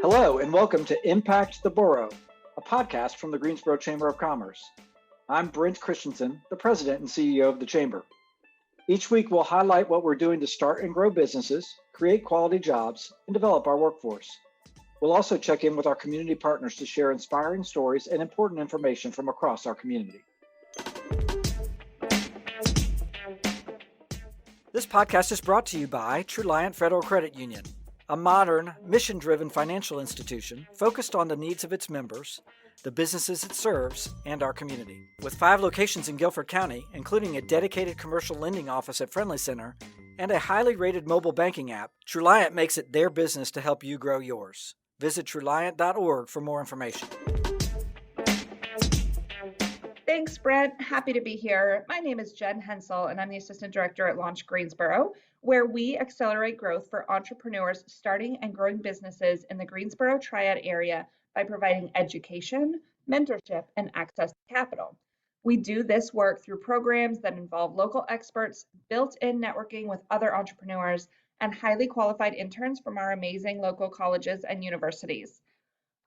Hello and welcome to Impact the Borough, a podcast from the Greensboro Chamber of Commerce. I'm Brent Christensen, the President and CEO of the Chamber. Each week we'll highlight what we're doing to start and grow businesses, create quality jobs, and develop our workforce. We'll also check in with our community partners to share inspiring stories and important information from across our community. This podcast is brought to you by Truliant Federal Credit Union, a modern, mission-driven financial institution focused on the needs of its members, the businesses it serves, and our community. With 5 locations in Guilford County, including a dedicated commercial lending office at Friendly Center and a highly rated mobile banking app, Truliant makes it their business to help you grow yours. Visit Truliant.org for more information. Thanks, Brent. Happy to be here. My name is Jen Hensel, and I'm the Assistant Director at Launch Greensboro, where we accelerate growth for entrepreneurs starting and growing businesses in the Greensboro Triad area by providing education, mentorship, and access to capital. We do this work through programs that involve local experts, built-in networking with other entrepreneurs, and highly qualified interns from our amazing local colleges and universities.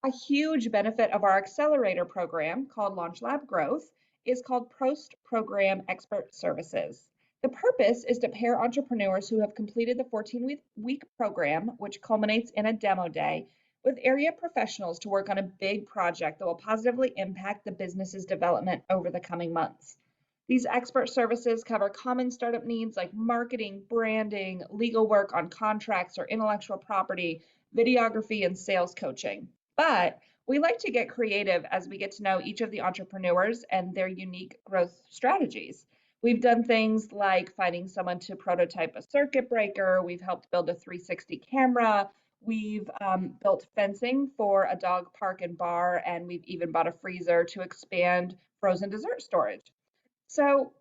A huge benefit of our accelerator program called Launch Lab Growth is called Post-Program Expert Services. The purpose is to pair entrepreneurs who have completed the 14-week program, which culminates in a demo day, with area professionals to work on a big project that will positively impact the business's development over the coming months. These expert services cover common startup needs like marketing, branding, legal work on contracts or intellectual property, videography, and sales coaching. But we like to get creative as we get to know each of the entrepreneurs and their unique growth strategies. We've done things like finding someone to prototype a circuit breaker. We've helped build a 360 camera. We've built fencing for a dog park and bar, and we've even bought a freezer to expand frozen dessert storage. So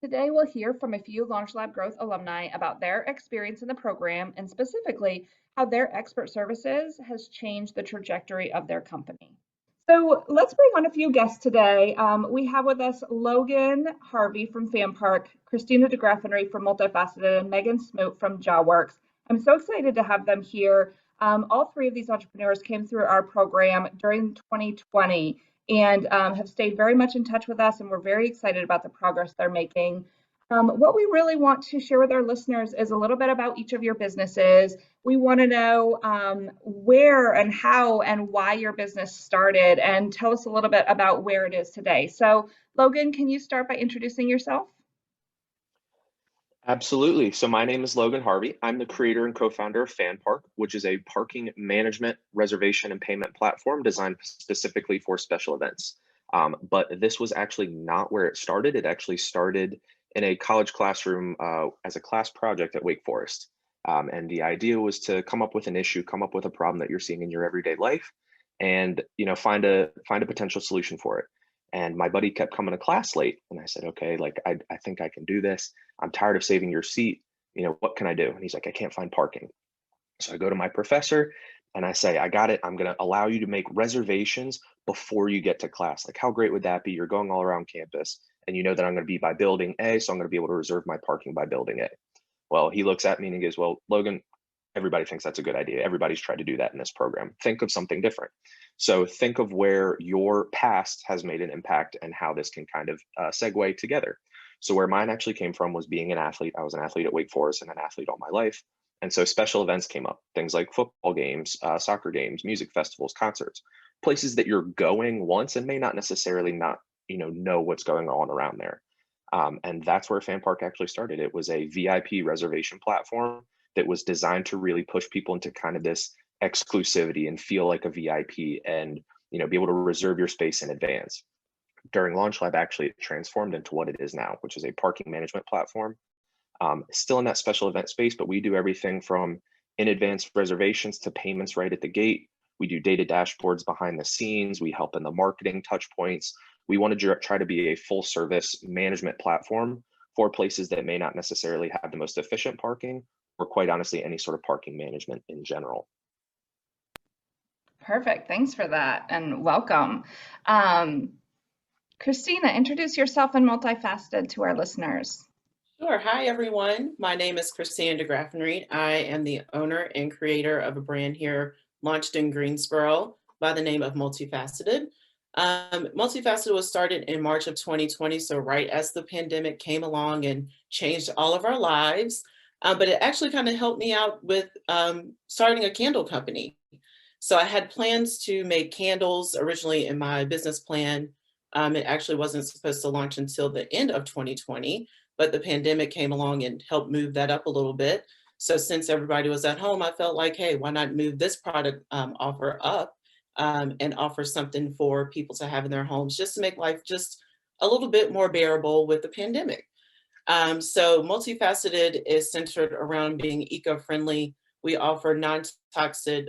today we'll hear from a few Launch Lab Growth alumni about their experience in the program and specifically how their expert services has changed the trajectory of their company. So let's bring on a few guests today. We have with us Logan Harvey from FanPark, Christina Grafenry from Multifaceted, and Megan Smoot from JawWorks. I'm so excited to have them here. All 3 of these entrepreneurs came through our program during 2020 and have stayed very much in touch with us, and we're very excited about the progress they're making. What we really want to share with our listeners is a little bit about each of your businesses. We want to know where and how and why your business started, and tell us a little bit about where it is today. So, Logan, can you start by introducing yourself? Absolutely. So my name is Logan Harvey. I'm the creator and co-founder of FanPark, which is a parking management, reservation, and payment platform designed specifically for special events. But this was actually not where it started. It actually started in a college classroom as a class project at Wake Forest. And the idea was to come up with an issue, come up with a problem that you're seeing in your everyday life, and find a potential solution for it. And my buddy kept coming to class late, and I said, okay, I think I can do this. I'm tired of saving your seat. What can I do? And he's like, I can't find parking. So I go to my professor and I say, I got it. I'm going to allow you to make reservations before you get to class. Like, how great would that be? You're going all around campus and you know that I'm going to be by building A, so I'm going to be able to reserve my parking by building A. Well, he looks at me and he goes, well, Logan, everybody thinks that's a good idea. Everybody's tried to do that in this program. Think of something different. So think of where your past has made an impact and how this can kind of segue together. So where mine actually came from was being an athlete. I was an athlete at Wake Forest and an athlete all my life. And so special events came up, things like football games, soccer games, music festivals, concerts, places that you're going once and may not necessarily know what's going on around there. And that's where FanPark actually started. It was a VIP reservation platform that was designed to really push people into kind of this exclusivity and feel like a VIP and be able to reserve your space in advance. During Launch Lab, actually, it transformed into what it is now, which is a parking management platform. Still in that special event space, but we do everything from in advance reservations to payments right at the gate. We do data dashboards behind the scenes. We help in the marketing touch points. We want to try to be a full service management platform for places that may not necessarily have the most efficient parking, or quite honestly, any sort of parking management in general. Perfect. Thanks for that and welcome. Christina, introduce yourself and Multifaceted to our listeners. Sure. Hi, everyone. My name is Christina Grafenreidt. I am the owner and creator of a brand here, launched in Greensboro by the name of Multifaceted. Multifaceted was started in March of 2020, so right as the pandemic came along and changed all of our lives. But it actually kind of helped me out with starting a candle company. So I had plans to make candles originally in my business plan. It actually wasn't supposed to launch until the end of 2020, but the pandemic came along and helped move that up a little bit. So since everybody was at home, I felt like, hey, why not move this product offer up and offer something for people to have in their homes just to make life just a little bit more bearable with the pandemic. So Multifaceted is centered around being eco-friendly. We offer non-toxic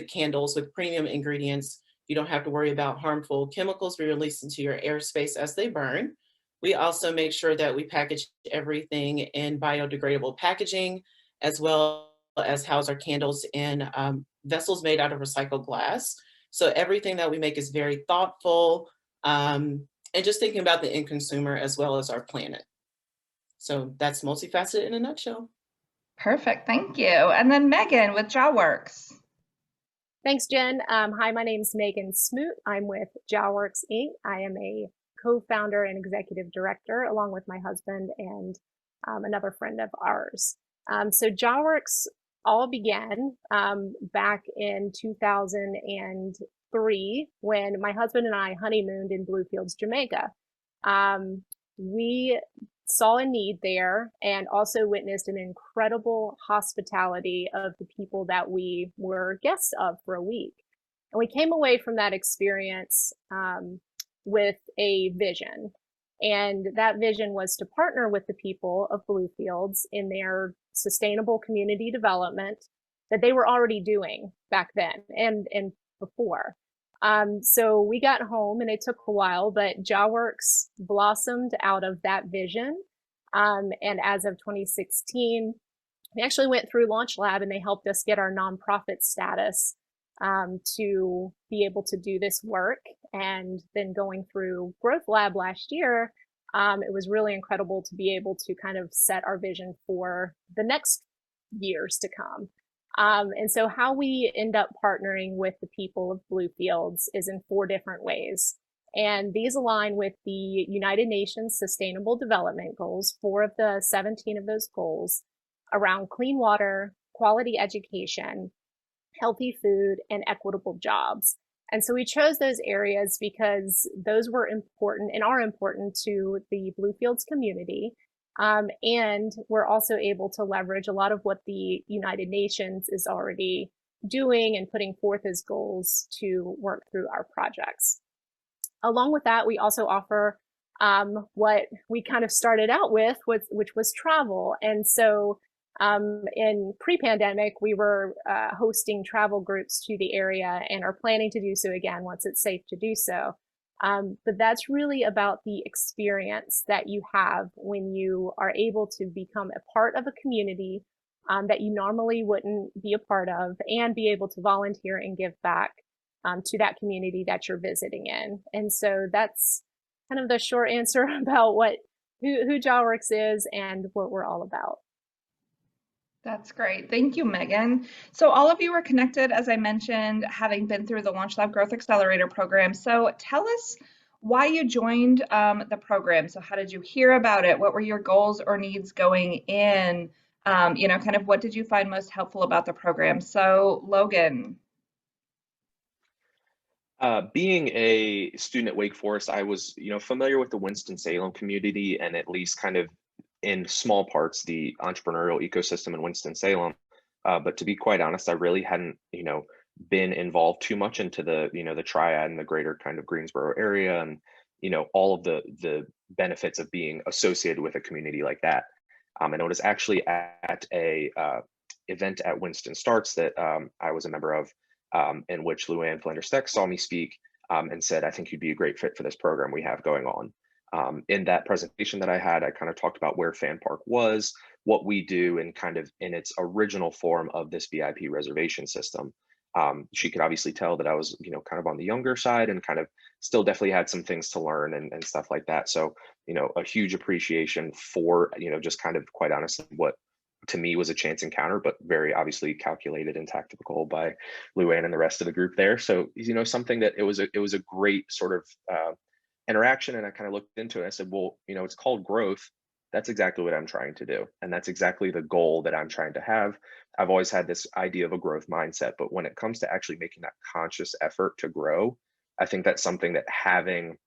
candles with premium ingredients. You don't have to worry about harmful chemicals being released into your airspace as they burn. We also make sure that we package everything in biodegradable packaging, as well as house our candles in vessels made out of recycled glass. So everything that we make is very thoughtful and just thinking about the end consumer as well as our planet. So that's Multifaceted in a nutshell. Perfect, thank you. And then Megan with JawWorks. Thanks, Jen. Hi, my name's Megan Smoot. I'm with JawWorks Inc. I am a co-founder and executive director, along with my husband and another friend of ours. So JawWorks all began back in 2003 when my husband and I honeymooned in Bluefields, Jamaica. We saw a need there and also witnessed an incredible hospitality of the people that we were guests of for a week. And we came away from that experience with a vision. And that vision was to partner with the people of Bluefields in their sustainable community development that they were already doing back then and before. So we got home and it took a while, but JawWorks blossomed out of that vision. And as of 2016, we actually went through Launch Lab and they helped us get our nonprofit status to be able to do this work. And then going through Growth Lab last year, it was really incredible to be able to kind of set our vision for the next years to come. And so how we end up partnering with the people of Bluefields is in 4 different ways. And these align with the United Nations Sustainable Development Goals, 4 of the 17 of those goals around clean water, quality education, healthy food, and equitable jobs. And so we chose those areas because those were important and are important to the Bluefields community. And we're also able to leverage a lot of what the United Nations is already doing and putting forth as goals to work through our projects. Along with that, we also offer what we kind of started out with, which was travel. And so in pre-pandemic, we were hosting travel groups to the area and are planning to do so again once it's safe to do so. But that's really about the experience that you have when you are able to become a part of a community that you normally wouldn't be a part of and be able to volunteer and give back to that community that you're visiting in. And so that's kind of the short answer about who JawWorks is and what we're all about. That's great. Thank you, Megan. So all of you are connected, as I mentioned, having been through the Launch Lab Growth Accelerator program. So tell us why you joined the program. So how did you hear about it? What were your goals or needs going in? Kind of what did you find most helpful about the program? So Logan. Being a student at Wake Forest, I was, familiar with the Winston-Salem community and at least kind of in small parts, the entrepreneurial ecosystem in Winston-Salem. But to be quite honest, I really hadn't, been involved too much into the, the triad and the greater kind of Greensboro area and, all of the benefits of being associated with a community like that. And it was actually at a event at Winston Starts that I was a member of, in which Luann Flanders-Steck saw me speak and said, I think you'd be a great fit for this program we have going on. In that presentation that I had, I kind of talked about where FanPark was, what we do, and kind of in its original form of this VIP reservation system. She could obviously tell that I was, kind of on the younger side and kind of still definitely had some things to learn and stuff like that. So, a huge appreciation for, just kind of quite honestly what to me was a chance encounter, but very obviously calculated and tactical by Luann and the rest of the group there. So, something that it was a great sort of interaction. And I kind of looked into it. I said, well, it's called growth. That's exactly what I'm trying to do. And that's exactly the goal that I'm trying to have. I've always had this idea of a growth mindset, but when it comes to actually making that conscious effort to grow, I think that's something that having,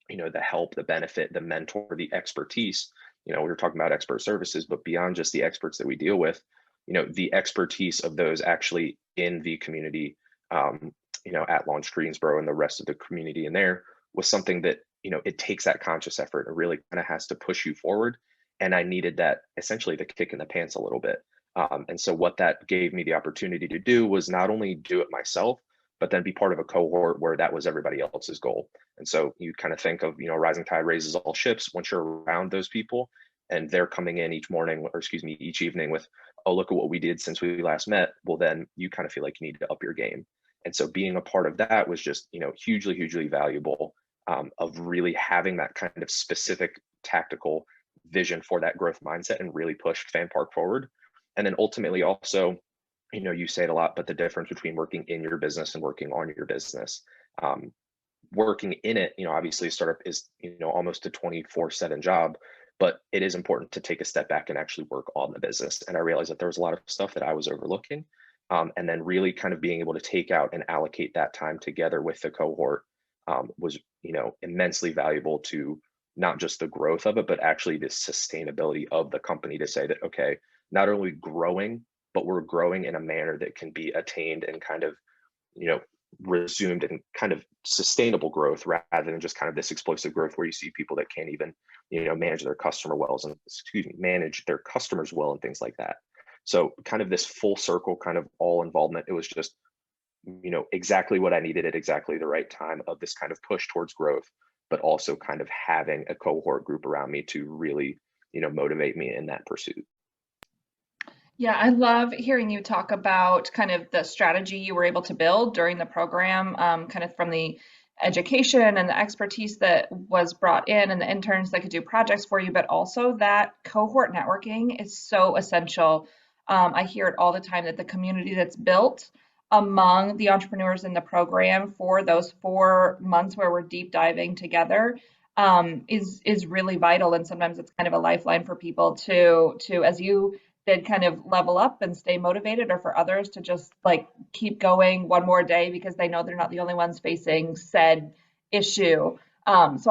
the help, the benefit, the mentor, the expertise, we were talking about expert services, but beyond just the experts that we deal with, the expertise of those actually in the community, at Launch Greensboro and the rest of the community in there was something that, it takes that conscious effort. It really kind of has to push you forward. And I needed that, essentially the kick in the pants a little bit. And so what that gave me the opportunity to do was not only do it myself, but then be part of a cohort where that was everybody else's goal. And so you kind of think of, rising tide raises all ships. Once you're around those people and they're coming in each morning, or excuse me, each evening with, oh, look at what we did since we last met. Well, then you kind of feel like you need to up your game. And so being a part of that was just, hugely, hugely valuable, of really having that kind of specific tactical vision for that growth mindset and really pushed FanPark forward. And then ultimately also, you say it a lot, but the difference between working in your business and working on your business, working in it, obviously a startup is, almost a 24/7 job, but it is important to take a step back and actually work on the business. And I realized that there was a lot of stuff that I was overlooking. And then really kind of being able to take out and allocate that time together with the cohort was, immensely valuable to not just the growth of it, but actually the sustainability of the company, to say that, okay, not only growing, but we're growing in a manner that can be attained and kind of, resumed in kind of sustainable growth, rather than just kind of this explosive growth where you see people that can't even, manage their manage their customers well and things like that. So kind of this full circle kind of all involvement. It was just, exactly what I needed at exactly the right time, of this kind of push towards growth, but also kind of having a cohort group around me to really, motivate me in that pursuit. Yeah, I love hearing you talk about kind of the strategy you were able to build during the program, kind of from the education and the expertise that was brought in and the interns that could do projects for you, but also that cohort networking is so essential. I hear it all the time that the community that's built among the entrepreneurs in the program for those 4 months where we're deep diving together is really vital. And sometimes it's kind of a lifeline for people to as you did, kind of level up and stay motivated, or for others to just like keep going one more day because they know they're not the only ones facing said issue. So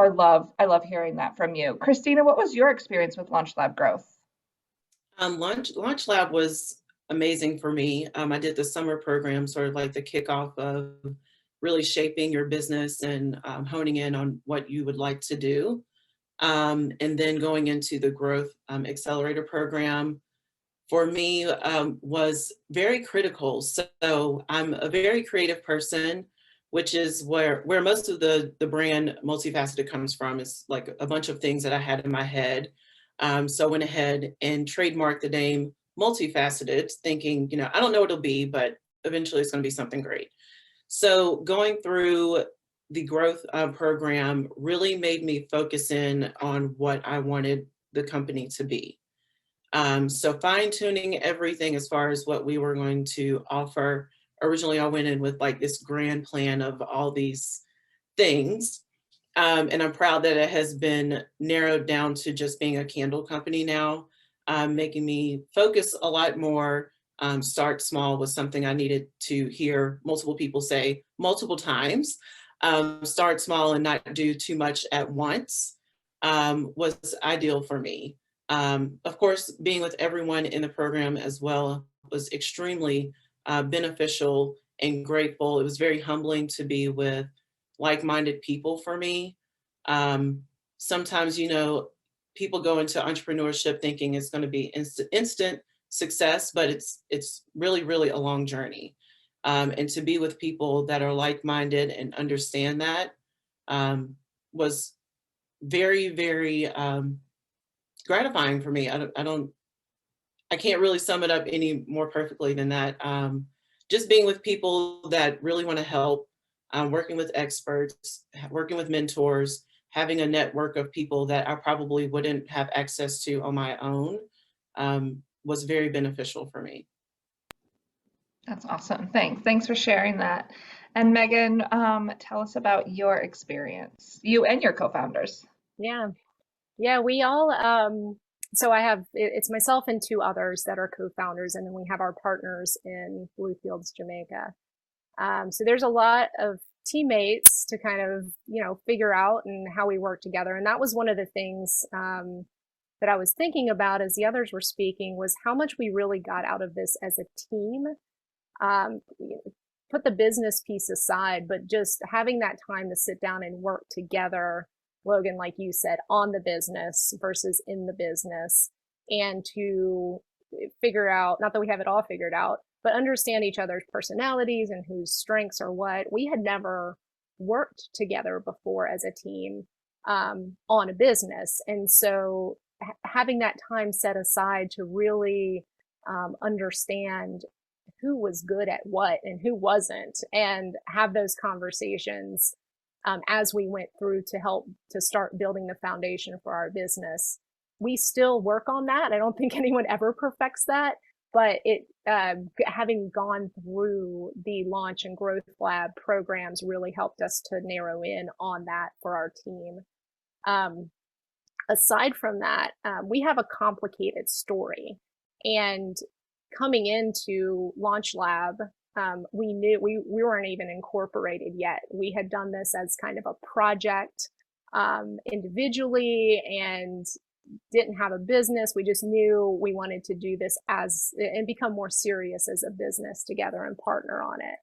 I love hearing that from you. Christina, what was your experience with Launch Lab growth? Launch Lab was amazing for me. I did the summer program, sort of like the kickoff of really shaping your business and honing in on what you would like to do. And then going into the growth accelerator program for me was very critical. So I'm a very creative person, which is where most of the brand Multifaceted comes from. It's like a bunch of things that I had in my head. So I went ahead and trademarked the name Multifaceted, thinking, I don't know what it'll be, but eventually it's going to be something great. So going through the growth program really made me focus in on what I wanted the company to be. So fine tuning everything as far as what we were going to offer. Originally, I went in with like this grand plan of all these things. And I'm proud that it has been narrowed down to just being a candle company now, making me focus a lot more. Start small was something I needed to hear multiple people say multiple times. Start small and not do too much at once was ideal for me. Of course, being with everyone in the program as well was extremely beneficial and grateful. It was very humbling to be with like-minded people for me. Sometimes, people go into entrepreneurship thinking it's going to be instant success, but it's really, really a long journey. And to be with people that are like-minded and understand that was very, very gratifying for me. I can't really sum it up any more perfectly than that. Just being with people that really want to help, working with experts, working with mentors, having a network of people that I probably wouldn't have access to on my own was very beneficial for me. That's awesome. Thanks for sharing that. And Megan, tell us about your experience, you and your co-founders. Yeah. Yeah, we all, so it's myself and two others that are co-founders, and then we have our partners in Bluefields, Jamaica. So there's a lot of teammates to kind of, figure out and how we work together. And that was one of the things, that I was thinking about as the others were speaking, was how much we really got out of this as a team. Put the business piece aside, but just having that time to sit down and work together, Logan, like you said, on the business versus in the business, and to figure out, not that we have it all figured out, but understand each other's personalities and whose strengths are what. We had never worked together before as a team on a business. And so having that time set aside to really understand who was good at what and who wasn't, and have those conversations as we went through to help to start building the foundation for our business. We still work on that. I don't think anyone ever perfects that, but having gone through the Launch and Growth Lab programs really helped us to narrow in on that for our team. Aside from that, we have a complicated story, and coming into Launch Lab, we knew we weren't even incorporated yet. We had done this as kind of a project individually and didn't have a business. We just knew we wanted to do this and become more serious as a business together and partner on it.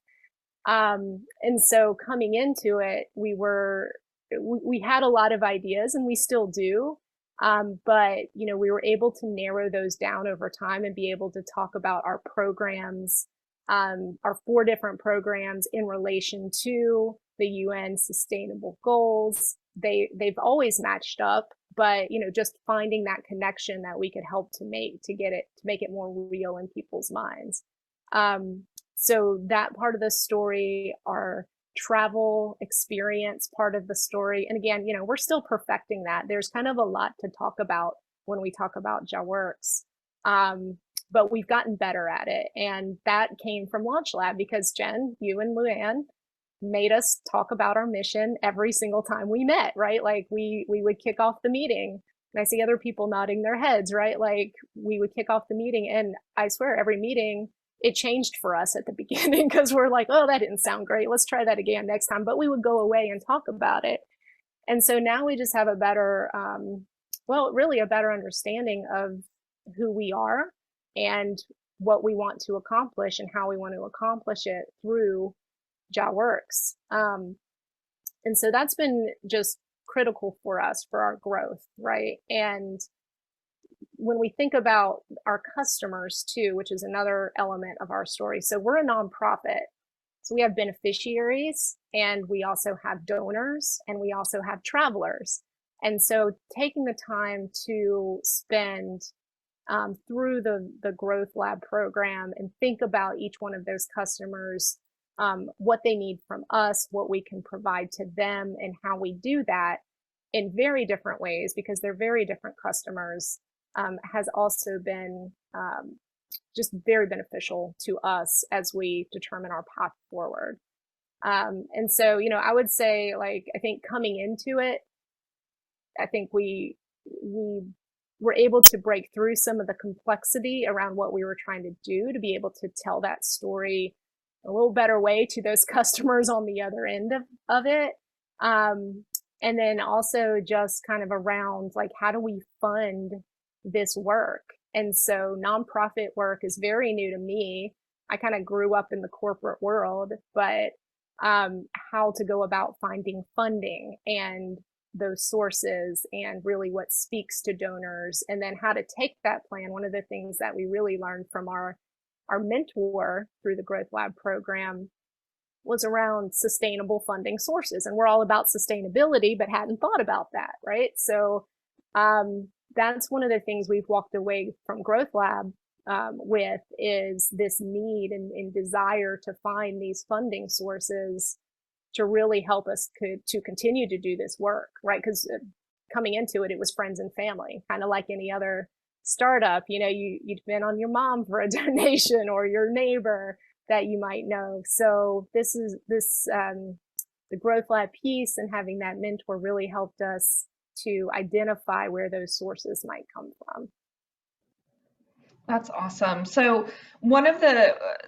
And so coming into it, we had a lot of ideas, and we still do. But we were able to narrow those down over time and be able to talk about our programs, our 4 different programs in relation to the UN Sustainable Goals. They've always matched up, but just finding that connection that we could help to make it more real in people's minds. So that part of the story, our travel experience part of the story. And again, we're still perfecting that. There's kind of a lot to talk about when we talk about JAWorks. But we've gotten better at it. And that came from Launch Lab because Jen, you and Luann made us talk about our mission every single time we met, right? Like we would kick off the meeting, and I see other people nodding their heads, right? Like we would kick off the meeting, and I swear every meeting, it changed for us at the beginning because we're like, oh, that didn't sound great. Let's try that again next time. But we would go away and talk about it. And so now we just have a better, really a better understanding of who we are and what we want to accomplish and how we want to accomplish it through JAWorks. And so that's been just critical for us for our growth, right? And when we think about our customers too, which is another element of our story. So we're a nonprofit. So we have beneficiaries, and we also have donors, and we also have travelers. And so taking the time to spend through the Growth Lab program and think about each one of those customers, what they need from us, what we can provide to them, and how we do that in very different ways because they're very different customers, has also been just very beneficial to us as we determine our path forward. And so, I would say, I think coming into it, I think we were able to break through some of the complexity around what we were trying to do to be able to tell that story a little better way to those customers on the other end of it. And then also just kind of around how do we fund this work? And so nonprofit work is very new to me. I kind of grew up in the corporate world, but how to go about finding funding and those sources and really what speaks to donors, and then how to take that plan. One of the things that we really learned from our mentor through the Growth Lab program was around sustainable funding sources. And we're all about sustainability, but hadn't thought about that, right? So that's one of the things we've walked away from Growth Lab with, is this need and desire to find these funding sources to really help us to continue to do this work, right? Because coming into it, it was friends and family, kind of like any other startup, you depend on your mom for a donation or your neighbor that you might know. So the Growth Lab piece and having that mentor really helped us to identify where those sources might come from. That's awesome. So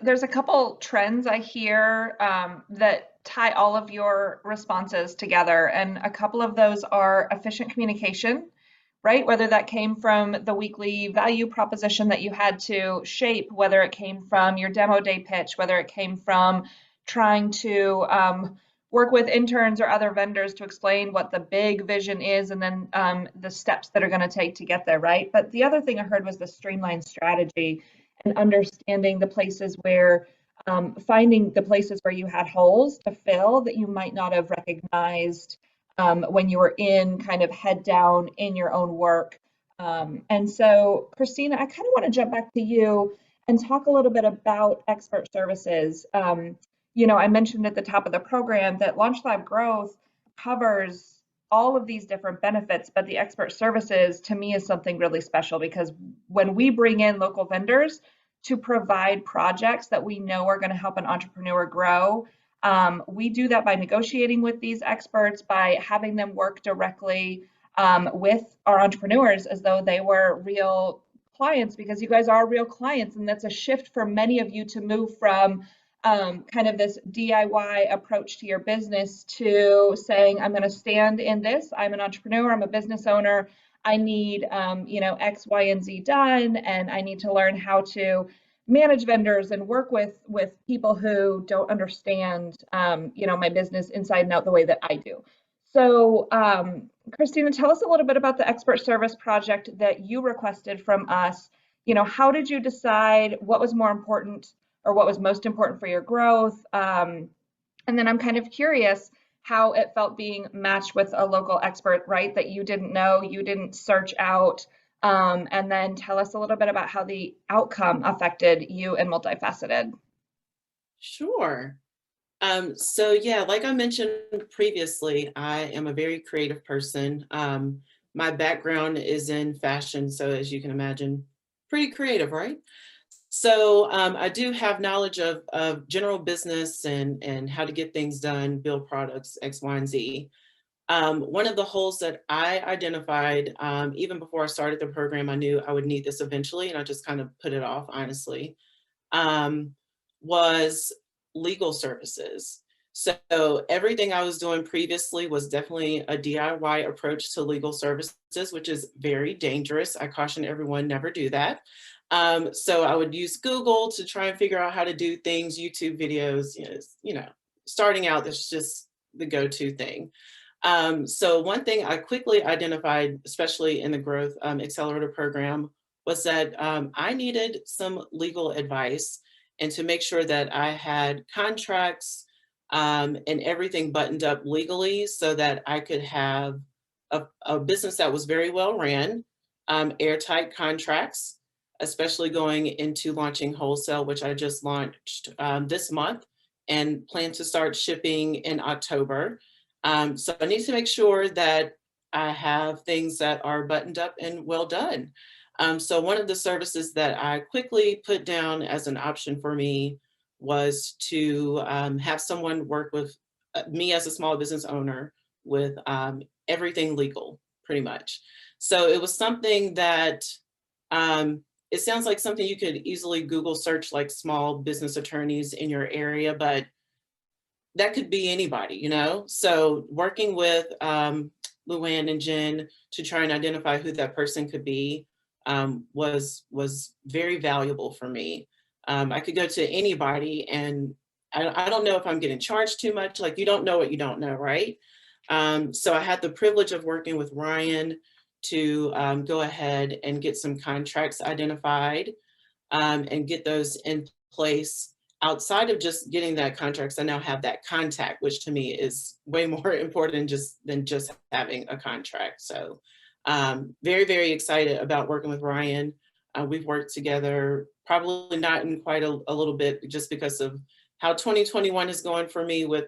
there's a couple trends I hear that tie all of your responses together, and a couple of those are efficient communication, right? Whether that came from the weekly value proposition that you had to shape, whether it came from your demo day pitch, whether it came from trying to work with interns or other vendors to explain what the big vision is and then the steps that are going to take to get there, right? But the other thing I heard was the streamlined strategy and understanding the places where, finding the places where you had holes to fill that you might not have recognized when you were in kind of head down in your own work. And so, Christina, I kind of want to jump back to you and talk a little bit about expert services. I mentioned at the top of the program that Launch Lab Growth covers all of these different benefits, but the expert services to me is something really special, because when we bring in local vendors to provide projects that we know are going to help an entrepreneur grow, we do that by negotiating with these experts, by having them work directly with our entrepreneurs as though they were real clients, because you guys are real clients. And that's a shift for many of you to move from kind of this DIY approach to your business to saying, I'm going to stand in this. I'm an entrepreneur. I'm a business owner. I need, X, Y, and Z done. And I need to learn how to manage vendors and work with people who don't understand, my business inside and out the way that I do. So, Christina, tell us a little bit about the expert service project that you requested from us. How did you decide what was more important, or what was most important for your growth? And then I'm kind of curious how it felt being matched with a local expert, right? That you didn't know, you didn't search out. And then tell us a little bit about how the outcome affected you and Multifaceted. Sure. So yeah, like I mentioned previously, I am a very creative person. My background is in fashion, so as you can imagine, pretty creative, right? So I do have knowledge of general business and how to get things done, build products, X, Y, and Z. One of the holes that I identified, even before I started the program, I knew I would need this eventually, and I just kind of put it off, honestly, was legal services. So everything I was doing previously was definitely a DIY approach to legal services, which is very dangerous. I caution everyone, never do that. So I would use Google to try and figure out how to do things, YouTube videos, starting out, that's just the go-to thing. So one thing I quickly identified, especially in the Growth Accelerator program, was that I needed some legal advice, and to make sure that I had contracts and everything buttoned up legally so that I could have a business that was very well ran, airtight contracts, especially going into launching wholesale, which I just launched this month and plan to start shipping in October. So I need to make sure that I have things that are buttoned up and well done. So one of the services that I quickly put down as an option for me was to have someone work with me as a small business owner with everything legal, pretty much. So it was something that it sounds like something you could easily Google search, like small business attorneys in your area, but that could be anybody, So working with Luann and Jen to try and identify who that person could be was very valuable for me. I could go to anybody, and I don't know if I'm getting charged too much. Like, you don't know what you don't know, right? So I had the privilege of working with Ryan to go ahead and get some contracts identified and get those in place. Outside of just getting that contracts, I now have that contact, which to me is way more important than just having a contract. So very, very excited about working with Ryan. We've worked together, probably not in quite a little bit, just because of how 2021 is going for me with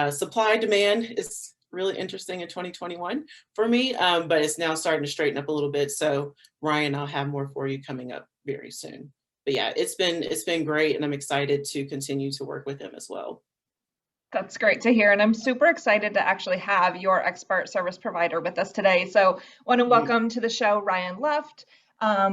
supply demand is really interesting in 2021 for me, but it's now starting to straighten up a little bit. So Ryan, I'll have more for you coming up very soon. But yeah, it's been great, and I'm excited to continue to work with him as well. That's great to hear. And I'm super excited to actually have your expert service provider with us today. So want to welcome to the show Ryan Luft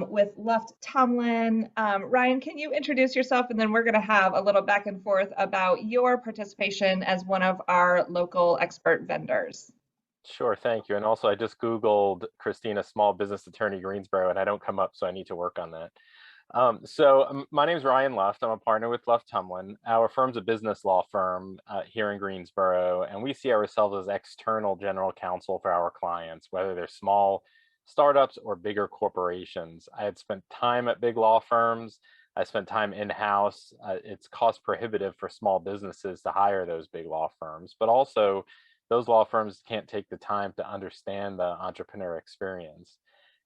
with Luft Tomlin. Ryan, can you introduce yourself? And then we're going to have a little back and forth about your participation as one of our local expert vendors. Sure, thank you. And also, I just Googled Christina Small Business Attorney Greensboro, and I don't come up, so I need to work on that. My name is Ryan Luft. I'm a partner with Luft Tomlin. Our firm's a business law firm here in Greensboro, and we see ourselves as external general counsel for our clients, whether they're small startups or bigger corporations. I had spent time at big law firms. I spent time in-house. It's cost prohibitive for small businesses to hire those big law firms, but also those law firms can't take the time to understand the entrepreneur experience.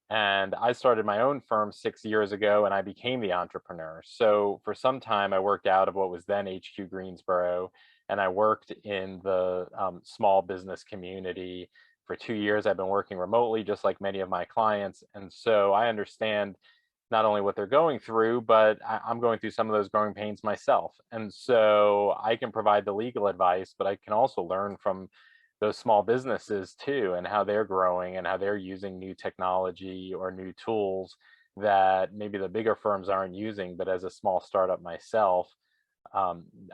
And I started my own firm 6 years ago, and I became the entrepreneur. So for some time, I worked out of what was then HQ Greensboro, and I worked in the small business community. For 2 years, I've been working remotely, just like many of my clients. And so I understand not only what they're going through, but I'm going through some of those growing pains myself. And so I can provide the legal advice, but I can also learn from those small businesses too, and how they're growing and how they're using new technology or new tools that maybe the bigger firms aren't using, but as a small startup myself,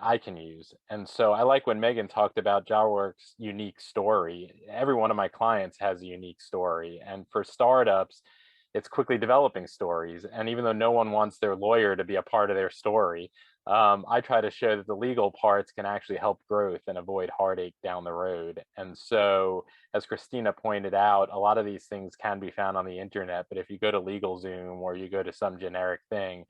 I can use. And so I like when Megan talked about JavaWorks' unique story. Every one of my clients has a unique story. And for startups, it's quickly developing stories. And even though no one wants their lawyer to be a part of their story, I try to show that the legal parts can actually help growth and avoid heartache down the road. And so, as Christina pointed out, a lot of these things can be found on the internet, but if you go to LegalZoom or you go to some generic thing,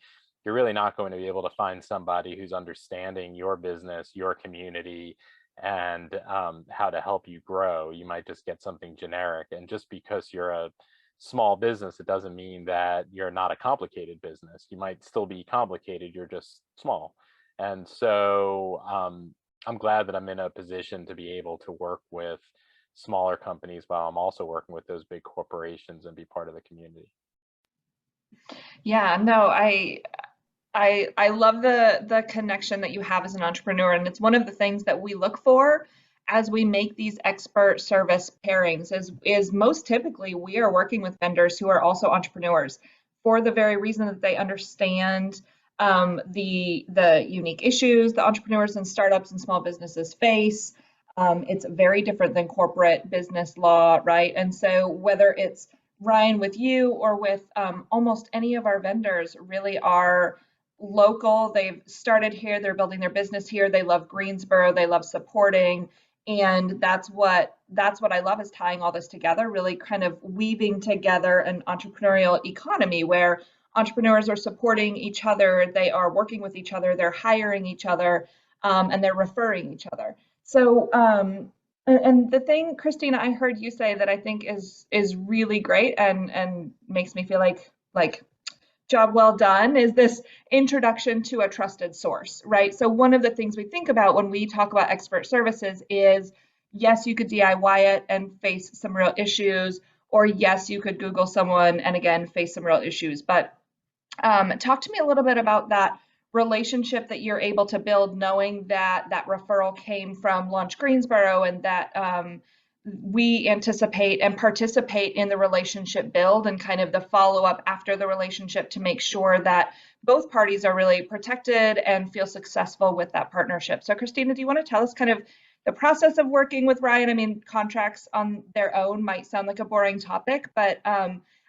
you're really not going to be able to find somebody who's understanding your business, your community, and how to help you grow. You might just get something generic. And just because you're a small business, it doesn't mean that you're not a complicated business. You might still be complicated, you're just small. And so I'm glad that I'm in a position to be able to work with smaller companies while I'm also working with those big corporations and be part of the community. Yeah, no, I love the connection that you have as an entrepreneur, and it's one of the things that we look for as we make these expert service pairings is most typically we are working with vendors who are also entrepreneurs for the very reason that they understand the unique issues the entrepreneurs and startups and small businesses face. It's very different than corporate business law, right? And so whether it's Ryan with you or with almost any of our vendors really are local. They've started here, they're building their business here, they love Greensboro, they love supporting. And that's what I love, is tying all this together, really kind of weaving together an entrepreneurial economy where entrepreneurs are supporting each other, they are working with each other, they're hiring each other, and they're referring each other. So, and the thing, Christina, I heard you say that I think is really great and makes me feel like job well done, is this introduction to a trusted source, right? So one of the things we think about when we talk about expert services is, yes, you could DIY it and face some real issues, or yes, you could Google someone and again, face some real issues. But talk to me a little bit about that relationship that you're able to build, knowing that that referral came from Launch Greensboro and that we anticipate and participate in the relationship build and kind of the follow-up after the relationship to make sure that both parties are really protected and feel successful with that partnership. So Christina, do you want to tell us kind of the process of working with Ryan? I mean, contracts on their own might sound like a boring topic, but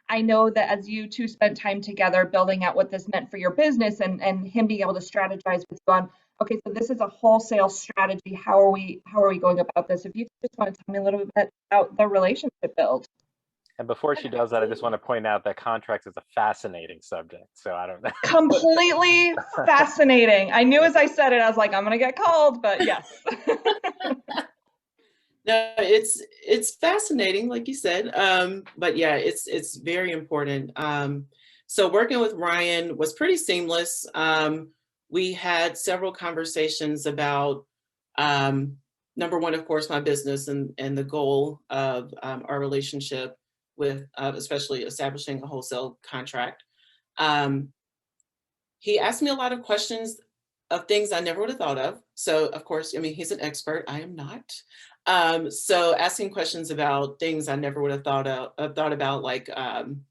I know that as you two spent time together building out what this meant for your business and him being able to strategize with you on, okay, so this is a wholesale strategy. How are we going about this? If you just want to tell me a little bit about the relationship build. And before she does that, I just want to point out that contracts is a fascinating subject. So I don't know. Completely fascinating. I knew as I said it, I was like, I'm going to get called, but yes. No, it's fascinating, like you said. But yeah, it's very important. So working with Ryan was pretty seamless. We had several conversations about number one, of course, my business and the goal of our relationship with especially establishing a wholesale contract. He asked me a lot of questions of things I never would have thought of. So of course, I mean, he's an expert, I am not. So asking questions about things I never would have thought about, like,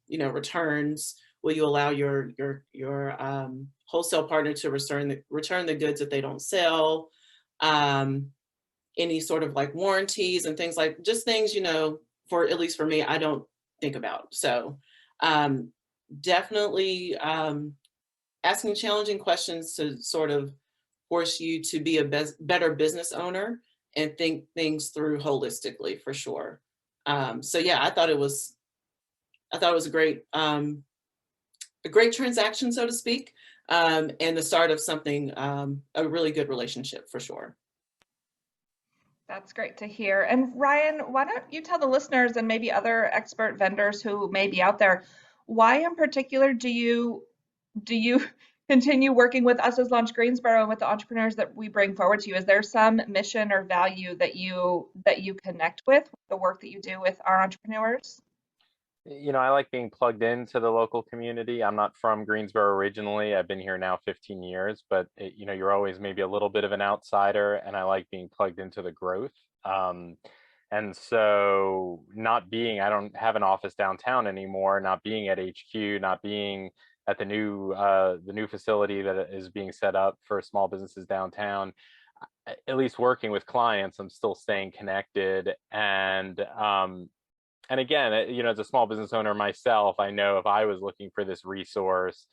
returns. Will you allow your wholesale partner to return the goods that they don't sell? Any sort of like warranties and things, like just things, for, at least for me, I don't think about. So definitely asking challenging questions to sort of force you to be a better business owner and think things through holistically, for sure. So yeah, I thought it was a great transaction, so to speak, and the start of something, a really good relationship, for sure. That's great to hear. And Ryan, why don't you tell the listeners and maybe other expert vendors who may be out there, why in particular do you continue working with us as Launch Greensboro and with the entrepreneurs that we bring forward to you? Is there some mission or value that you connect with the work that you do with our entrepreneurs? I like being plugged into the local community. I'm not from Greensboro originally. I've been here now 15 years, but you're always maybe a little bit of an outsider, and I like being plugged into the growth. And so I don't have an office downtown anymore, not being at HQ, not being at the new facility that is being set up for small businesses downtown, at least working with clients, I'm still staying connected. And again, as a small business owner myself, I know if I was looking for this resource,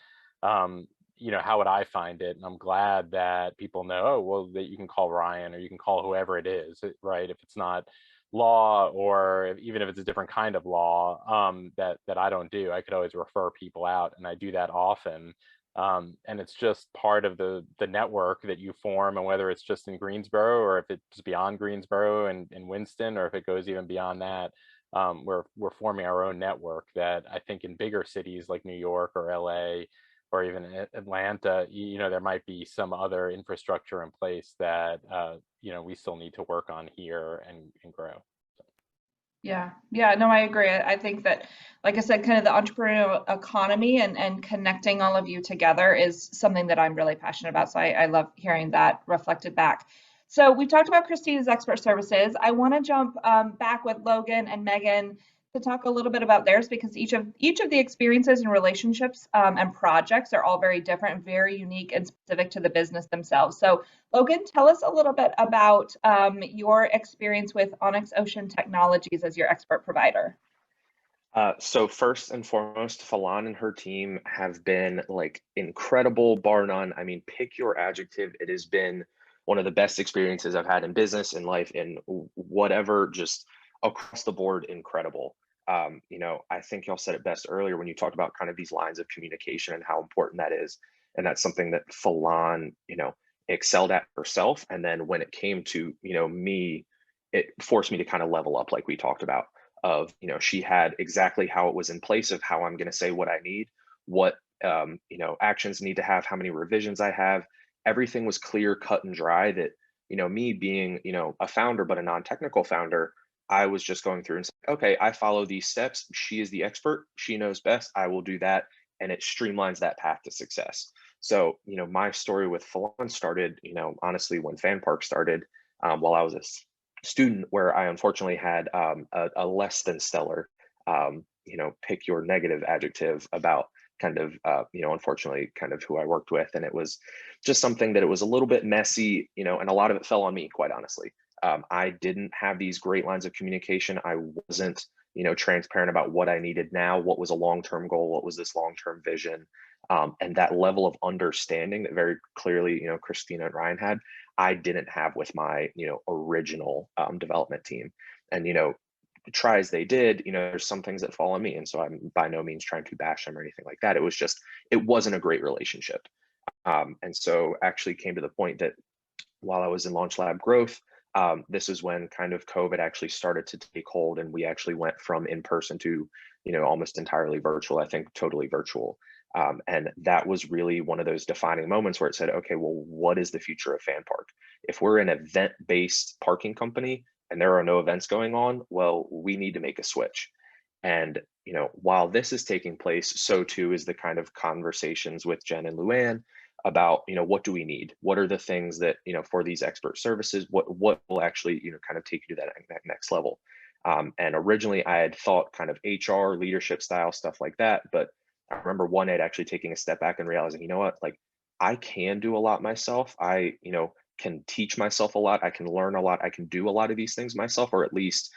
how would I find it? And I'm glad that people know, that you can call Ryan, or you can call whoever it is, right? If it's not law, or even if it's a different kind of law that I don't do, I could always refer people out, and I do that often. And it's just part of the network that you form, and whether it's just in Greensboro, or if it's beyond Greensboro and in Winston, or if it goes even beyond that. We're forming our own network that I think in bigger cities like New York or LA or even Atlanta, there might be some other infrastructure in place that, we still need to work on here and grow. Yeah, no, I agree. I think that, like I said, kind of the entrepreneurial economy and connecting all of you together is something that I'm really passionate about. So I love hearing that reflected back. So we talked about Christina's expert services. I want to jump back with Logan and Megan to talk a little bit about theirs, because each of the experiences and relationships and projects are all very different and very unique and specific to the business themselves. So Logan, tell us a little bit about your experience with Onyx Ocean Technologies as your expert provider. So first and foremost, Falon and her team have been like incredible, bar none. I mean, pick your adjective. It has been one of the best experiences I've had in business, in life, in whatever, just across the board, incredible. I think y'all said it best earlier when you talked about kind of these lines of communication and how important that is. And that's something that Falon, excelled at herself. And then when it came to, me, it forced me to kind of level up, like we talked about, of, she had exactly how it was in place of how I'm going to say what I need, what, actions need to have, how many revisions I have. Everything was clear, cut and dry, that, me being, a founder, but a non-technical founder, I was just going through and saying, okay, I follow these steps. She is the expert. She knows best. I will do that. And it streamlines that path to success. So, my story with Falon started, honestly, when FanPark started, while I was a student, where I unfortunately had a less than stellar, pick your negative adjective about kind of, unfortunately, kind of who I worked with. And it was just something that it was a little bit messy, and a lot of it fell on me, quite honestly. I didn't have these great lines of communication. I wasn't, transparent about what I needed now, what was a long-term goal, what was this long-term vision. And that level of understanding that very clearly, Christina and Ryan had, I didn't have with my, original development team. And, try as they did, there's some things that fall on me. And so I'm by no means trying to bash them or anything like that. It was just, it wasn't a great relationship. And so actually came to the point that while I was in Launch Lab Growth, this is when kind of COVID actually started to take hold, and we actually went from in person to, almost entirely virtual, I think totally virtual. And that was really one of those defining moments where it said, okay, well, what is the future of FanPark? If we're an event-based parking company and there are no events going on, well, we need to make a switch. And, while this is taking place, so too is the kind of conversations with Jen and Luann about, what do we need? What are the things that, for these expert services, what will actually, kind of take you to that next level? And originally I had thought kind of HR leadership style stuff like that, but I remember one night actually taking a step back and realizing, you know what, like I can do a lot myself. I, can teach myself a lot. I can learn a lot. I can do a lot of these things myself, or at least,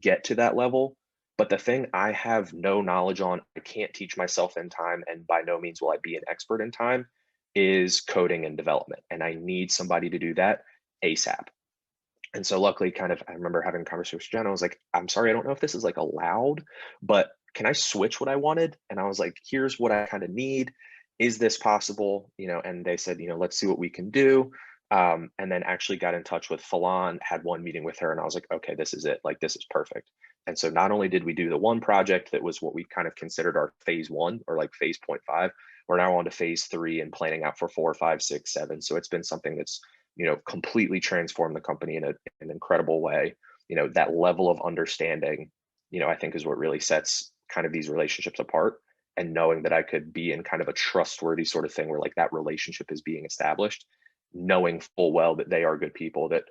get to that level. But the thing I have no knowledge on, I can't teach myself in time, and by no means will I be an expert in time, is coding and development. And I need somebody to do that ASAP. And so luckily, kind of, I remember having a conversation with Jen. I was like, I'm sorry, I don't know if this is like allowed, but can I switch what I wanted? And I was like, here's what I kind of need. Is this possible? And they said, let's see what we can do. And then actually got in touch with Falon, had one meeting with her, and I was like, okay, this is it. Like, this is perfect. And so not only did we do the one project that was what we kind of considered our phase 1 or like phase 0.5, we're now on to phase 3 and planning out for 4, 5, 6, 7. So it's been something that's, completely transformed the company in an incredible way. That level of understanding, I think is what really sets kind of these relationships apart. And knowing that I could be in kind of a trustworthy sort of thing where like that relationship is being established, knowing full well that they are good people, that,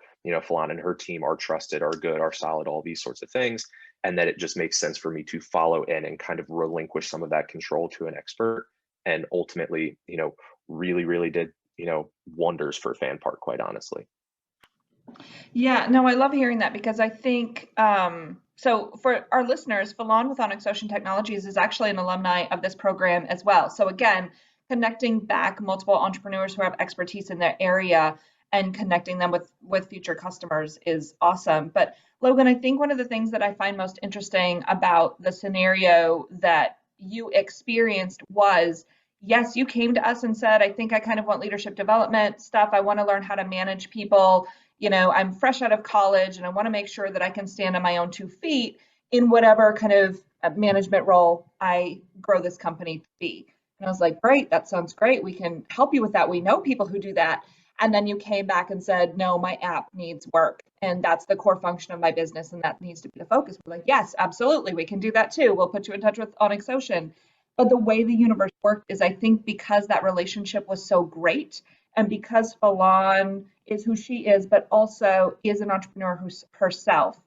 Falon and her team are trusted, are good, are solid, all these sorts of things. And that it just makes sense for me to follow in and kind of relinquish some of that control to an expert. And ultimately, really, really did, wonders for FanPark, quite honestly. Yeah, no, I love hearing that because I think, so for our listeners, Falon with Onyx Ocean Technologies is actually an alumni of this program as well. So again, connecting back multiple entrepreneurs who have expertise in their area and connecting them with future customers is awesome. But Logan, I think one of the things that I find most interesting about the scenario that you experienced was, yes, you came to us and said, I think I kind of want leadership development stuff. I want to learn how to manage people. I'm fresh out of college and I want to make sure that I can stand on my own 2 feet in whatever kind of management role I grow this company to be. And I was like, great, that sounds great. We can help you with that. We know people who do that. And then you came back and said, no, my app needs work. And that's the core function of my business. And that needs to be the focus. We're like, yes, absolutely. We can do that too. We'll put you in touch with Onyx Ocean. But the way the universe worked is, I think, because that relationship was so great, and because Falon is who she is, but also is an entrepreneur herself,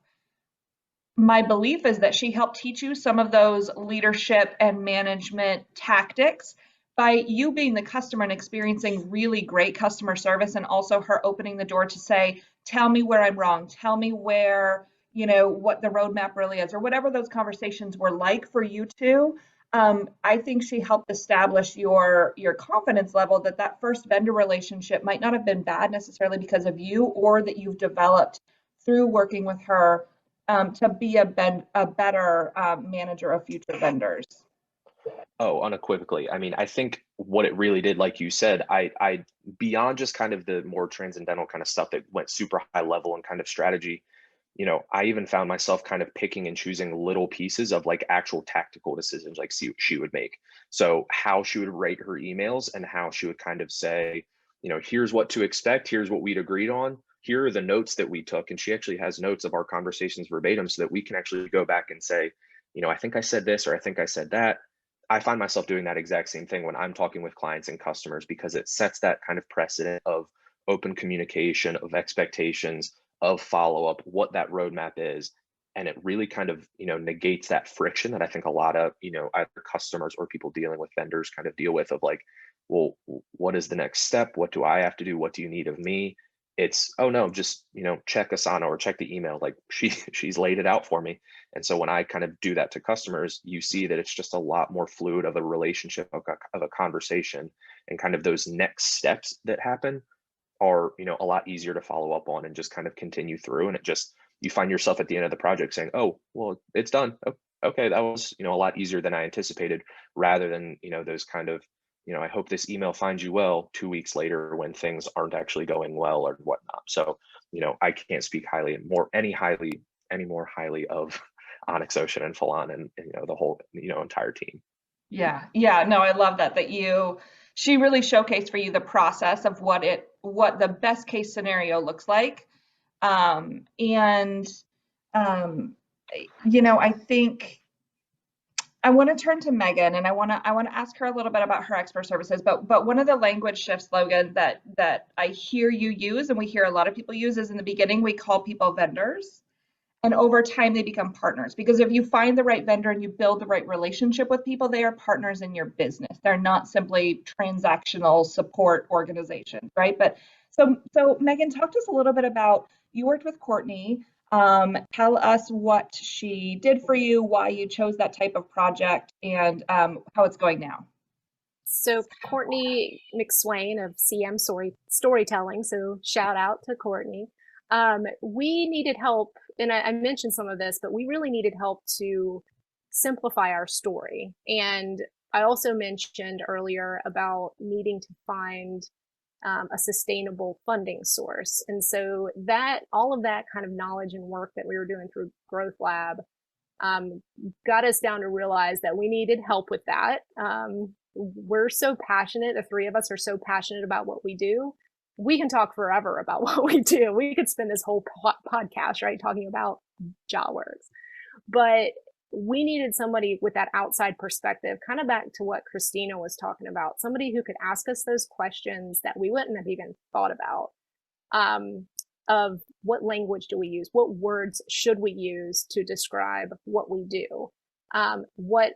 my belief is that she helped teach you some of those leadership and management tactics by you being the customer and experiencing really great customer service, and also her opening the door to say, tell me where I'm wrong, tell me where, what the roadmap really is, or whatever those conversations were like for you two. I think she helped establish your confidence level that first vendor relationship might not have been bad necessarily because of you, or that you've developed through working with her to be a better manager of future vendors. Oh, unequivocally. I mean, I think what it really did, like you said, I beyond just kind of the more transcendental kind of stuff that went super high level and kind of strategy, I even found myself kind of picking and choosing little pieces of like actual tactical decisions, like she would make. So how she would rate her emails and how she would kind of say, here's what to expect. Here's what we'd agreed on. Here are the notes that we took. And she actually has notes of our conversations verbatim so that we can actually go back and say, I think I said this, or I think I said that. I find myself doing that exact same thing when I'm talking with clients and customers, because it sets that kind of precedent of open communication, of expectations, of follow-up, what that roadmap is. And it really kind of, negates that friction that I think a lot of, either customers or people dealing with vendors kind of deal with, of like, well, what is the next step? What do I have to do? What do you need of me? It's, oh no, just, check Asana or check the email. Like she's laid it out for me. And so when I kind of do that to customers, you see that it's just a lot more fluid of a relationship, of a conversation, and kind of those next steps that happen are, a lot easier to follow up on and just kind of continue through. And it just, you find yourself at the end of the project saying, oh, well, it's done. Oh, okay, that was, a lot easier than I anticipated, rather than, those kind of, I hope this email finds you well 2 weeks later when things aren't actually going well or whatnot. So, I can't speak any more highly of Onyx Ocean and Falon and the whole, entire team. Yeah, yeah, no, I love that she really showcased for you the process of what the best case scenario looks like. And I think I want to turn to Megan, and I want to ask her a little bit about her expert services. But one of the language shifts, Logan, that I hear you use, and we hear a lot of people use, is in the beginning we call people vendors, and over time they become partners. Because if you find the right vendor and you build the right relationship with people, they are partners in your business. They're not simply transactional support organizations, right? But so Megan, talk to us a little bit about, you worked with Courtney. Tell us what she did for you, why you chose that type of project, and how it's going now. So Courtney McSwain of CM Storytelling, so shout out to Courtney. We needed help, and I mentioned some of this, but we really needed help to simplify our story. And I also mentioned earlier about needing to find a sustainable funding source. And so all of that kind of knowledge and work that we were doing through Growth Lab got us down to realize that we needed help with that. We're so passionate. The three of us are so passionate about what we do. We can talk forever about what we do. We could spend this whole podcast, right, talking about JAWorks. But we needed somebody with that outside perspective, kind of back to what Christina was talking about, somebody who could ask us those questions that we wouldn't have even thought about, of what language do we use? What words should we use to describe what we do? What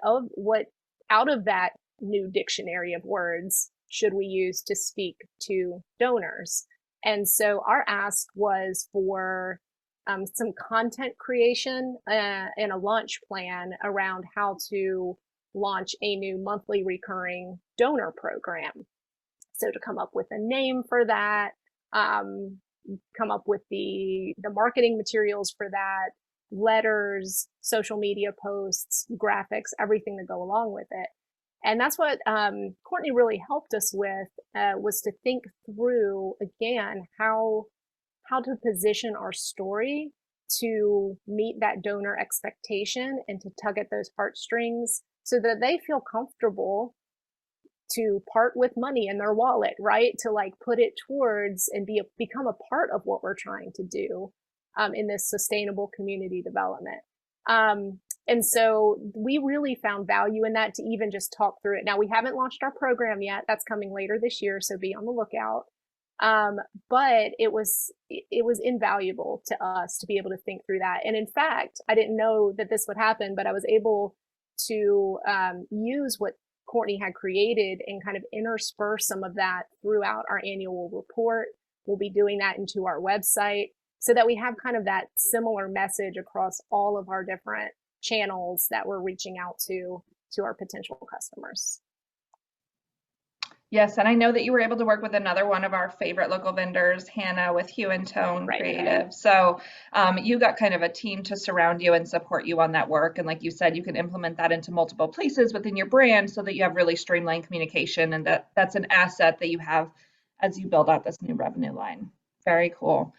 out of that new dictionary of words should we use to speak to donors? And so our ask was for some content creation and a launch plan around how to launch a new monthly recurring donor program. So to come up with a name for that, come up with the marketing materials for that, letters, social media posts, graphics, everything that go along with it. And that's what Courtney really helped us with, was to think through, again, how to position our story to meet that donor expectation and to tug at those heartstrings so that they feel comfortable to part with money in their wallet, right? To like put it towards and become a part of what we're trying to do in this sustainable community development. And so we really found value in that to even just talk through it. Now, we haven't launched our program yet. That's coming later this year, so be on the lookout. But it was invaluable to us to be able to think through that. And in fact, I didn't know that this would happen, but I was able to use what Courtney had created and kind of intersperse some of that throughout our annual report. We'll be doing that into our website so that we have kind of that similar message across all of our different channels that we're reaching out to our potential customers. Yes, and I know that you were able to work with another one of our favorite local vendors, Hannah, with Hue and Tone Creative. So you got kind of a team to surround you and support you on that work. And like you said, you can implement that into multiple places within your brand so that you have really streamlined communication, and that's an asset that you have as you build out this new revenue line. Very cool.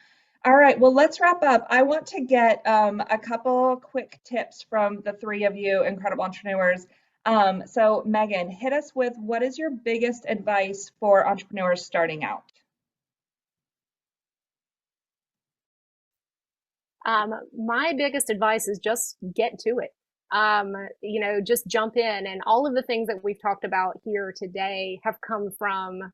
All right, well, let's wrap up. I want to get a couple quick tips from the three of you incredible entrepreneurs. So Megan, hit us with, what is your biggest advice for entrepreneurs starting out? My biggest advice is just get to it. Just jump in, and all of the things that we've talked about here today have come from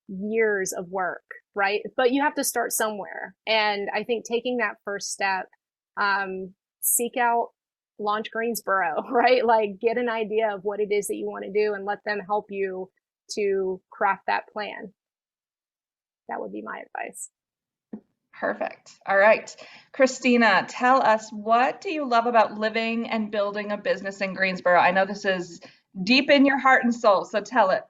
years of work, right? But you have to start somewhere. And I think taking that first step, seek out Launch Greensboro, right? Like get an idea of what it is that you want to do and let them help you to craft that plan. That would be my advice. Perfect. All right. Christina, tell us, what do you love about living and building a business in Greensboro? I know this is deep in your heart and soul, so tell it.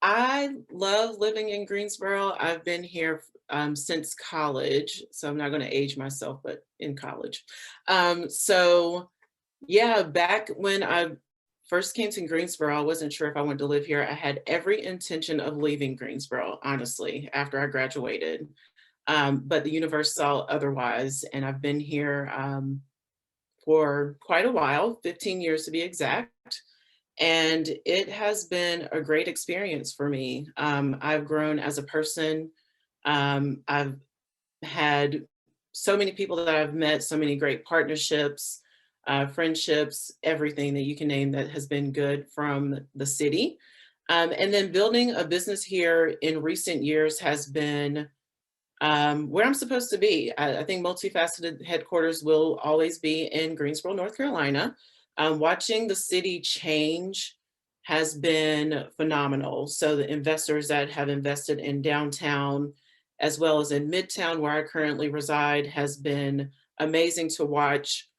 I love living in Greensboro. I've been here since college, so I'm not going to age myself, but in college. So yeah, back when I first came to Greensboro, I wasn't sure if I wanted to live here. I had every intention of leaving Greensboro, honestly, after I graduated. But the universe saw otherwise, and I've been here for quite a while, 15 years to be exact. And it has been a great experience for me. I've grown as a person. I've had so many people that I've met, so many great partnerships, friendships, everything that you can name that has been good from the city. And then building a business here in recent years has been where I'm supposed to be. I think Multifaceted headquarters will always be in Greensboro, North Carolina. Watching the city change has been phenomenal. So the investors that have invested in downtown, as well as in Midtown, where I currently reside, has been amazing to watch.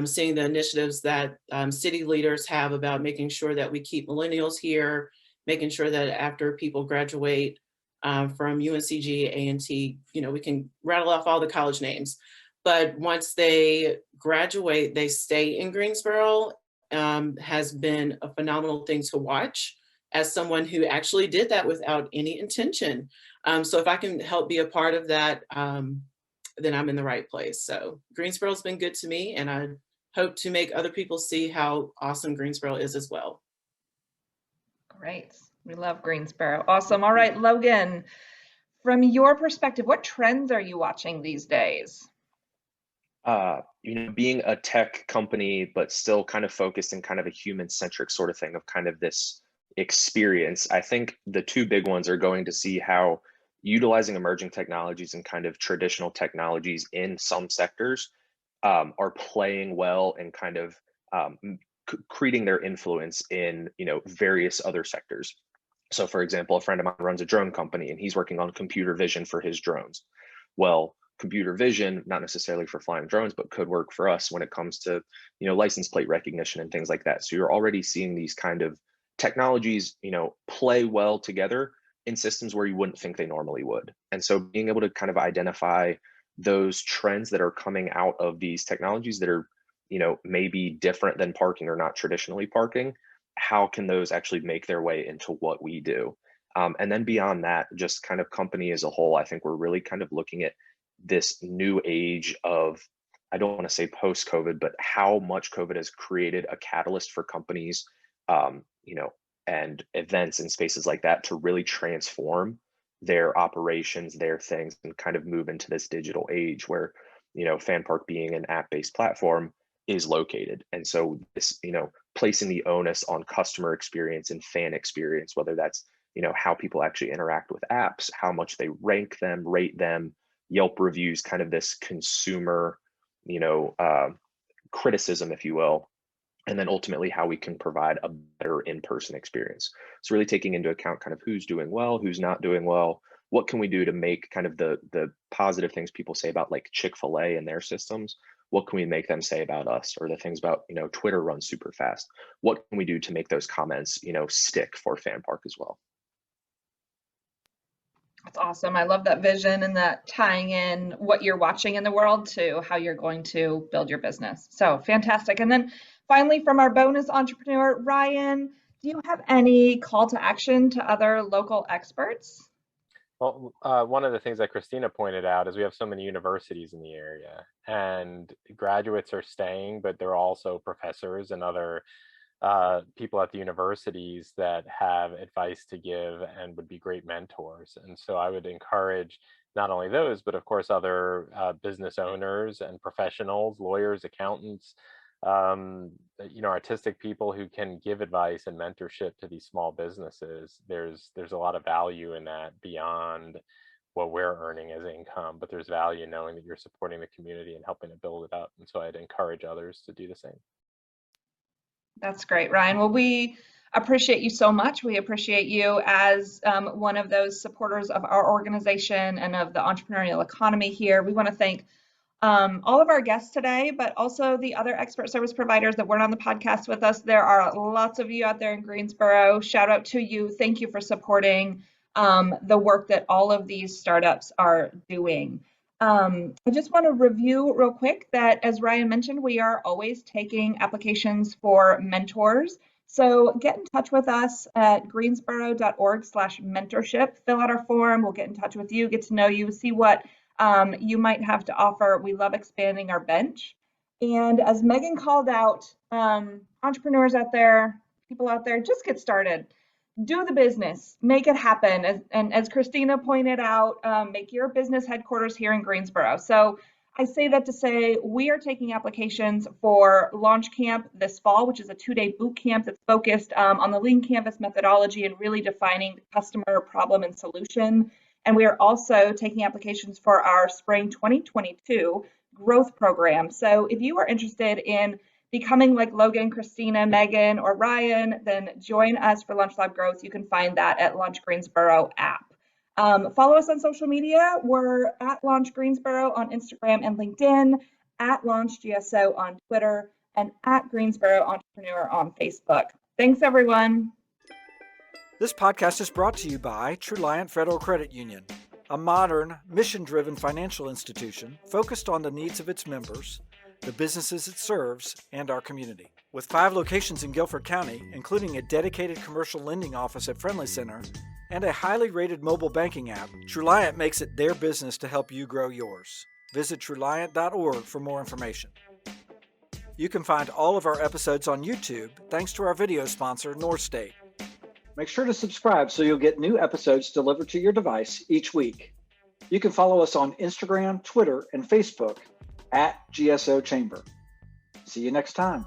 Seeing the initiatives that city leaders have about making sure that we keep millennials here, making sure that after people graduate from UNCG, A&T, we can rattle off all the college names. But once they graduate, they stay in Greensboro, has been a phenomenal thing to watch as someone who actually did that without any intention. So if I can help be a part of that, then I'm in the right place. So Greensboro's been good to me, and I hope to make other people see how awesome Greensboro is as well. Great. We love Greensboro. Awesome. All right, Logan, from your perspective, what trends are you watching these days? Being a tech company, but still kind of focused in kind of a human-centric sort of thing of kind of this experience, I think the two big ones are going to see how utilizing emerging technologies and kind of traditional technologies in some sectors are playing well and kind of creating their influence in various other sectors. So for example, a friend of mine runs a drone company and he's working on computer vision for his drones. Well, computer vision, not necessarily for flying drones, but could work for us when it comes to license plate recognition and things like that. So you're already seeing these kind of technologies play well together in systems where you wouldn't think they normally would. And so being able to kind of identify those trends that are coming out of these technologies that are maybe different than parking or not traditionally parking, how can those actually make their way into what we do? And then beyond that, just kind of company as a whole, I think we're really kind of looking at this new age of, I don't want to say post-COVID, but how much COVID has created a catalyst for companies, and events and spaces like that to really transform their operations, their things, and kind of move into this digital age where, FanPark being an app-based platform is located. And so this, placing the onus on customer experience and fan experience, whether that's, how people actually interact with apps, how much they rank them, rate them, Yelp reviews, kind of this consumer, criticism, if you will, and then ultimately how we can provide a better in-person experience. So really taking into account kind of who's doing well, who's not doing well, what can we do to make kind of the positive things people say about like Chick-fil-A and their systems, what can we make them say about us? Or the things about, Twitter runs super fast. What can we do to make those comments, stick for FanPark as well? That's awesome. I love that vision and that tying in what you're watching in the world to how you're going to build your business. So fantastic. And then finally, from our bonus entrepreneur, Ryan, do you have any call to action to other local experts? Well, one of the things that Christina pointed out is we have so many universities in the area, and graduates are staying, but there are also professors and other people at the universities that have advice to give and would be great mentors. And so I would encourage not only those, but of course other business owners and professionals, lawyers, accountants, artistic people who can give advice and mentorship to these small businesses. There's a lot of value in that beyond what we're earning as income, but there's value in knowing that you're supporting the community and helping to build it up. And so I'd encourage others to do the same. That's great, Ryan. Well, we appreciate you so much. We appreciate you as one of those supporters of our organization and of the entrepreneurial economy here. We want to thank all of our guests today, but also the other expert service providers that weren't on the podcast with us. There are lots of you out there in Greensboro. Shout out to you. Thank you for supporting the work that all of these startups are doing. I just want to review real quick that, as Ryan mentioned, we are always taking applications for mentors. So get in touch with us at greensboro.org/mentorship. Fill out our form. We'll get in touch with you, get to know you, see what you might have to offer. We love expanding our bench. And as Megan called out, entrepreneurs out there, people out there, just get started. Do the business, make it happen. And as Christina pointed out, make your business headquarters here in Greensboro. So I say that to say we are taking applications for Launch Camp this fall, which is a 2-day boot camp that's focused on the Lean Canvas methodology and really defining the customer problem and solution. And we are also taking applications for our spring 2022 growth program. So if you are interested in becoming like Logan, Christina, Megan, or Ryan, then join us for Lunch Lab Growth. You can find that at Launch Greensboro app. Follow us on social media. We're at Launch Greensboro on Instagram and LinkedIn, at Launch GSO on Twitter, and at Greensboro Entrepreneur on Facebook. Thanks, everyone. This podcast is brought to you by Truliant Federal Credit Union, a modern, mission-driven financial institution focused on the needs of its members, the businesses it serves, and our community. With 5 locations in Guilford County, including a dedicated commercial lending office at Friendly Center and a highly rated mobile banking app, Truliant makes it their business to help you grow yours. Visit Truliant.org for more information. You can find all of our episodes on YouTube thanks to our video sponsor, North State. Make sure to subscribe so you'll get new episodes delivered to your device each week. You can follow us on Instagram, Twitter, and Facebook at GSO Chamber. See you next time.